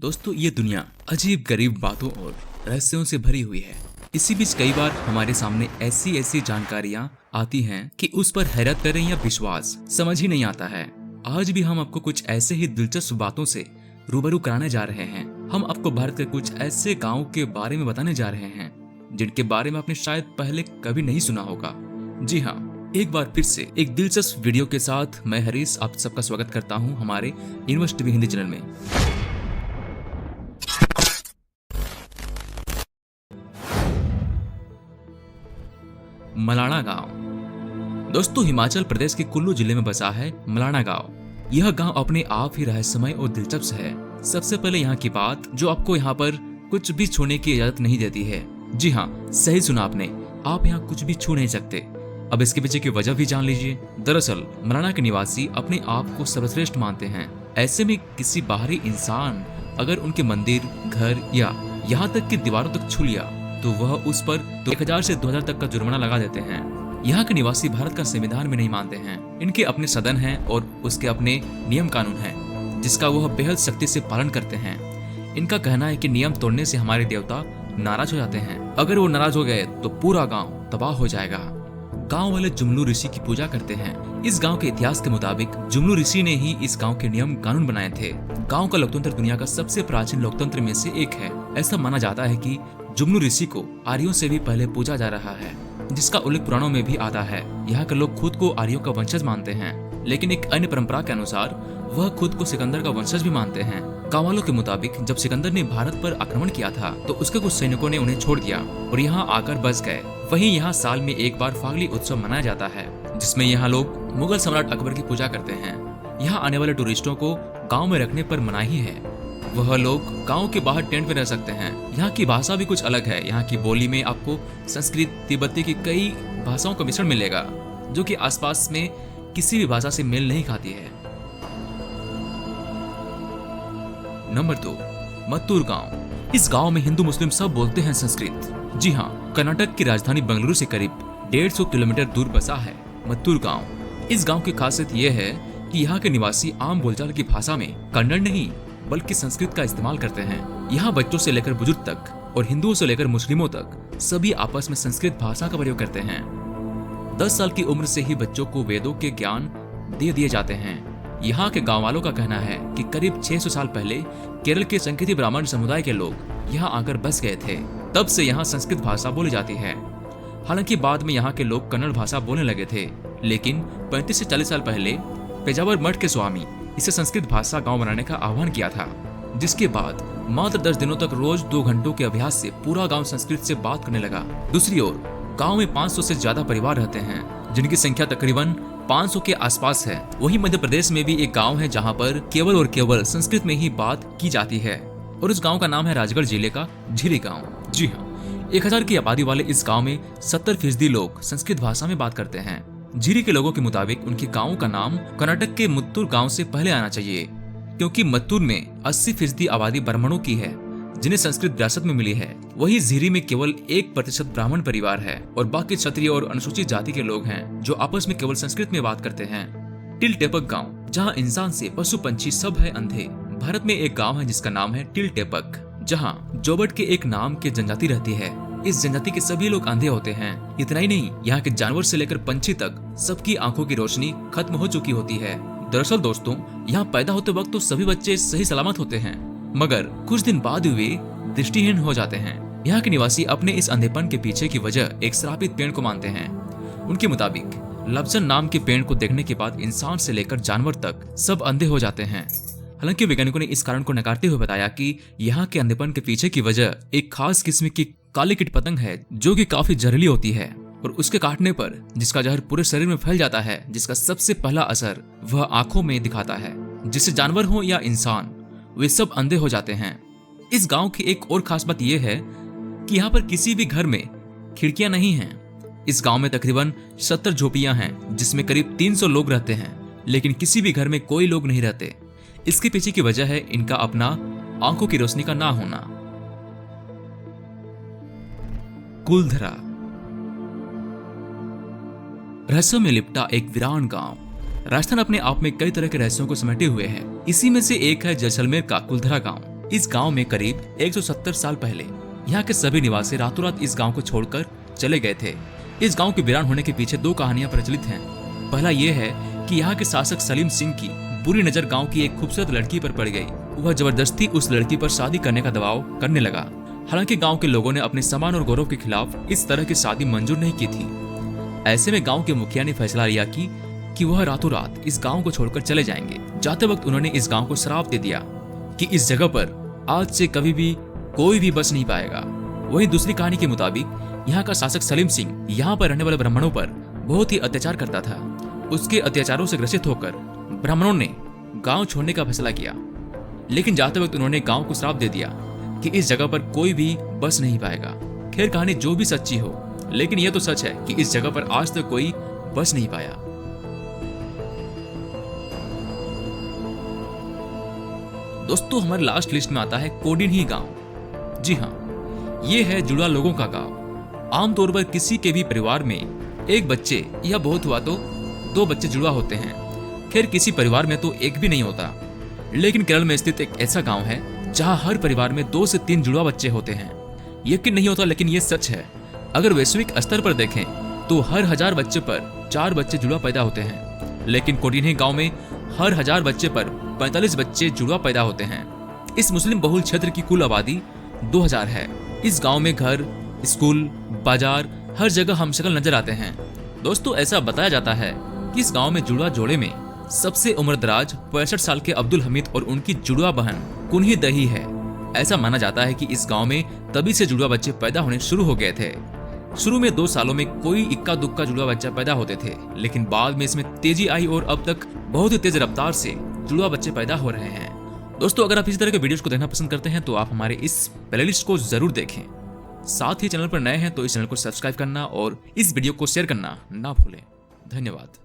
दोस्तों, ये दुनिया अजीब गरीब बातों और रहस्यों से भरी हुई है। इसी बीच कई बार हमारे सामने ऐसी जानकारियां आती हैं कि उस पर हैरत करें या विश्वास समझ ही नहीं आता है। आज भी हम आपको कुछ ऐसे ही दिलचस्प बातों से रूबरू कराने जा रहे हैं। हम आपको भारत के कुछ ऐसे गाँव के बारे में बताने जा रहे हैं जिनके बारे में आपने शायद पहले कभी नहीं सुना होगा। जी हाँ, एक बार फिर से एक दिलचस्प वीडियो के साथ मैं हरीश आप सबका स्वागत करता हूँ हमारे यूनिवर्स टीवी हिंदी चैनल में। मलाणा गांव। दोस्तों, हिमाचल प्रदेश के कुल्लू जिले में बसा है मलाणा गांव। यह गांव अपने आप ही रहस्यमय और दिलचस्प है। सबसे पहले यहाँ की बात जो आपको यहाँ पर कुछ भी छूने की इजाजत नहीं देती है। जी हाँ, सही सुना आपने, आप यहाँ कुछ भी छू नहीं सकते। अब इसके पीछे की वजह भी जान लीजिए। दरअसल मलाणा के निवासी अपने आप को सर्वश्रेष्ठ मानते हैं। ऐसे में किसी बाहरी इंसान अगर उनके मंदिर, घर या यहाँ तक की दीवारों तक छू लिया तो वह उस पर 1000 से 2000 तक का जुर्माना लगा देते हैं। यहाँ के निवासी भारत का संविधान भी नहीं मानते हैं। इनके अपने सदन हैं और उसके अपने नियम कानून हैं जिसका वह बेहद सख्ती से पालन करते हैं। इनका कहना है कि नियम तोड़ने से हमारे देवता नाराज हो जाते हैं। अगर वो नाराज हो गए तो पूरा गाँव तबाह हो जाएगा। गाँव वाले जुमलू ऋषि की पूजा करते हैं। इस गाँव के इतिहास के मुताबिक जुमलू ऋषि ने ही इस गाँव के नियम कानून बनाए थे। गाँव का लोकतंत्र दुनिया का सबसे प्राचीन लोकतंत्र में से एक है। ऐसा माना जाता है कि जुमलू ऋषि को आर्यों से भी पहले पूजा जा रहा है, जिसका उल्लेख पुराणों में भी आता है। यहाँ के लोग खुद को आर्यों का वंशज मानते हैं, लेकिन एक अन्य परंपरा के अनुसार वह खुद को सिकंदर का वंशज भी मानते हैं। गाँव वालों के मुताबिक जब सिकंदर ने भारत पर आक्रमण किया था तो उसके कुछ सैनिकों ने उन्हें छोड़ दिया और यहाँ आकर बस गए। वहीं यहाँ साल में एक बार फागली उत्सव मनाया जाता है जिसमें यहाँ लोग मुगल सम्राट अकबर की पूजा करते हैं। यहाँ आने वाले टूरिस्टों को गाँव में रखने पर मनाही है। वह लोग गांव के बाहर टेंट में रह सकते हैं। यहाँ की भाषा भी कुछ अलग है। यहाँ की बोली में आपको संस्कृत, तिब्बती की कई भाषाओं का मिश्रण मिलेगा जो कि आसपास में किसी भी भाषा से मेल नहीं खाती है। नंबर 2, मत्तूर गांव। इस गांव में हिंदू मुस्लिम सब बोलते हैं संस्कृत। जी हाँ, कर्नाटक की राजधानी बेंगलुरु से करीब 150 किलोमीटर दूर बसा है मत्तूर गाँव। इस गाँव की खासियत यह है कि यहाँ के निवासी आम बोलचाल की भाषा में कन्नड़ नहीं बल्कि संस्कृत का इस्तेमाल करते हैं। यहाँ बच्चों से लेकर बुजुर्ग तक और हिंदुओं से लेकर मुस्लिमों तक सभी आपस में संस्कृत भाषा का प्रयोग करते हैं। 10 साल की उम्र से ही बच्चों को वेदों के ज्ञान दे दिए जाते हैं। यहाँ के गाँव वालों का कहना है कि करीब 600 साल पहले केरल के संकेती ब्राह्मण समुदाय के लोग यहाँ आकर बस गए थे। तब से यहाँ संस्कृत भाषा बोली जाती है। हालांकि बाद में यहाँ के लोग कन्नड़ भाषा बोलने लगे थे, लेकिन 35 से 40 साल पहले पेजावर मठ के स्वामी इसे संस्कृत भाषा गांव बनाने का आह्वान किया था, जिसके बाद मात्र 10 दिनों तक रोज 2 घंटों के अभ्यास से पूरा गांव संस्कृत से बात करने लगा। दूसरी ओर गांव में 500 से ज्यादा परिवार रहते हैं जिनकी संख्या तकरीबन 500 के आसपास है। वहीं मध्य प्रदेश में भी एक गांव है जहां पर केवल और केवल संस्कृत में ही बात की जाती है और उस गाँव का नाम है राजगढ़ जिले का झिरी गाँव। जी हाँ, 1000 की आबादी वाले इस गाँव में 70% लोग संस्कृत भाषा में बात करते हैं। झिरी के लोगों के मुताबिक उनके गांव का नाम कर्नाटक के मुत्तूर गांव से पहले आना चाहिए, क्योंकि मत्तूर में 80% आबादी ब्राह्मणों की है जिन्हें संस्कृत विरासत में मिली है। वहीं झिरी में केवल 1% ब्राह्मण परिवार है और बाकी क्षत्रिय और अनुसूचित जाति के लोग हैं जो आपस में केवल संस्कृत में बात करते हैं। टिलटेपक गाँव, जहाँ इंसान से पशु पंछी सब है अंधे। भारत में एक गाँव है जिसका नाम है टिलटेपक, जहाँ जोबट के एक नाम की जनजाति रहती है। इस जनजाति के सभी लोग अंधे होते हैं। इतना ही नहीं, यहाँ के जानवर से लेकर पंछी तक सबकी आंखों की रोशनी खत्म हो चुकी होती है। दरअसल दोस्तों, यहाँ पैदा होते वक्त तो सभी बच्चे सही सलामत होते हैं, मगर कुछ दिन बाद वे दृष्टिहीन हो जाते हैं। यहाँ के निवासी अपने इस अंधेपन के पीछे की वजह एक श्रापित पेड़ को मानते हैं। उनके मुताबिक लबजन नाम के पेड़ को देखने के बाद इंसान से लेकर जानवर तक सब अंधे हो जाते हैं। हालांकि वैज्ञानिकों ने इस कारण को नकारते हुए बताया कि यहाँ के अंधेपन के पीछे की वजह एक खास किस्म की काली कीट पतंग है जो कि काफी जहरीली होती है और उसके काटने पर जिसका जहर पूरे शरीर में फैल जाता है, जिसका सबसे पहला असर वह आंखों में दिखाता है, जिससे जानवर हो या इंसान वे सब अंधे हो जाते हैं। इस गांव की एक और खास बात यह है कि यहाँ पर किसी भी घर में खिड़कियां नहीं हैं। इस गांव में तकरीबन 70 झोपड़ियां हैं जिसमें करीब 300 लोग रहते हैं, लेकिन किसी भी घर में कोई लोग नहीं रहते। इसके पीछे की वजह है इनका अपना आंखों की रोशनी का ना होना। कुलधरा, रहस्यों में लिपटा एक वीरान गांव। राजस्थान अपने आप में कई तरह के रहस्यों को समेटे हुए है। इसी में से एक है जैसलमेर का कुलधरा गांव। इस गांव में करीब 170 साल पहले यहाँ के सभी निवासी रातों रात इस गांव को छोड़कर चले गए थे। इस गांव के वीरान होने के पीछे दो कहानियां प्रचलित हैं। पहला ये है कि यहाँ के शासक सलीम सिंह की बुरी नजर गांव की एक खूबसूरत लड़की पर पड़ गई। वह जबरदस्ती उस लड़की पर शादी करने का दबाव करने लगा। हालांकि गांव के लोगों ने अपने सम्मान और गौरव के खिलाफ इस तरह की शादी मंजूर नहीं की थी। ऐसे में गांव के मुखिया ने फैसला लिया कि वह रातों रात इस गांव को छोड़कर चले जाएंगे। जाते वक्त उन्होंने इस गांव को श्राप दे दिया कि इस जगह पर आज से कभी भी कोई भी बस नहीं पाएगा। वहीं दूसरी कहानी के मुताबिक यहाँ का शासक सलीम सिंह यहाँ पर रहने वाले ब्राह्मणों पर बहुत ही अत्याचार करता था। उसके अत्याचारों से ग्रसित होकर ब्राह्मणों ने गांव छोड़ने का फैसला किया, लेकिन जाते वक्त उन्होंने गांव को श्राप दे दिया कि इस जगह पर कोई भी बस नहीं पाएगा। खैर, कहानी जो भी सच्ची हो, लेकिन यह तो सच है कि इस जगह पर आज तक कोई बस नहीं पाया। दोस्तों, हमारे लास्ट लिस्ट में आता है कोडिन्ही गांव। जी हाँ, ये है जुड़वा लोगों का गांव। आमतौर पर किसी के भी परिवार में एक बच्चे या बहुत हुआ तो दो बच्चे जुड़वा होते हैं। खैर, किसी परिवार में तो एक भी नहीं होता, लेकिन केरल में स्थित एक ऐसा गांव है जहां हर परिवार में 2 से 3 जुड़वा बच्चे होते हैं। यकीन नहीं होता, लेकिन ये सच है। अगर वैश्विक स्तर पर देखें तो हर 1000 बच्चे पर 4 बच्चे जुड़वा पैदा होते हैं, लेकिन कोडिन्ही गांव में हर 1000 बच्चे पर 45 बच्चे जुड़वा पैदा होते हैं। इस मुस्लिम बहुल क्षेत्र की कुल आबादी 2000 है। इस गांव में घर, स्कूल, बाजार हर जगह हमशक्ल नजर आते हैं। दोस्तों, ऐसा बताया जाता है कि इस गांव में जुड़वा जोड़े में सबसे उम्रदराज 65 साल के अब्दुल हमीद और उनकी जुड़वा बहन कुन्ही दही है। ऐसा माना जाता है कि इस गांव में तभी से जुड़वा बच्चे पैदा होने शुरू हो गए थे। शुरू में 2 सालों में कोई इक्का दुक्का जुड़वा बच्चा पैदा होते थे, लेकिन बाद में इसमें तेजी आई और अब तक बहुत ही तेज रफ्तार से जुड़वा बच्चे पैदा हो रहे हैं। दोस्तों, अगर आप इसी तरह के वीडियोस को देखना पसंद करते हैं तो आप हमारे इस प्लेलिस्ट को जरूर देखें। साथ ही चैनल पर नए हैं तो इस चैनल को सब्सक्राइब करना और इस वीडियो को शेयर करना ना भूलें। धन्यवाद।